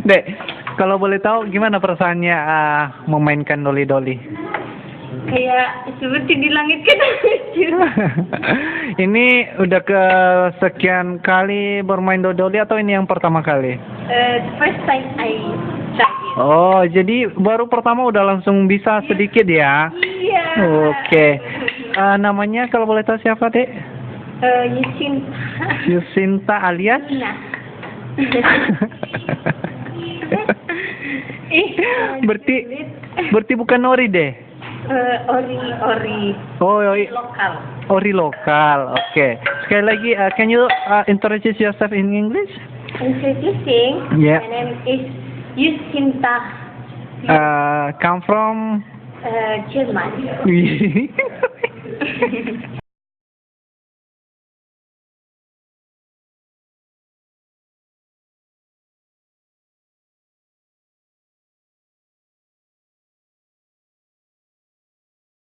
Dek, kalau boleh tahu gimana perasaannya memainkan doli-doli? Kayak seperti di langit kan. Ini udah ke sekian kali bermain doli atau ini yang pertama kali? First time I tried it. Oh, jadi baru pertama udah langsung bisa sedikit ya? Iya. Oke. Namanya kalau boleh tahu siapa, Dek? Yusinta. Yusinta alias? Nah. berarti bukan Ori deh. Ori Oh, lokal. Ori lokal. Oke. Sekali lagi, can you introduce yourself in English? Introducing. Yeah. My name is Yusinta. Come from Jerman.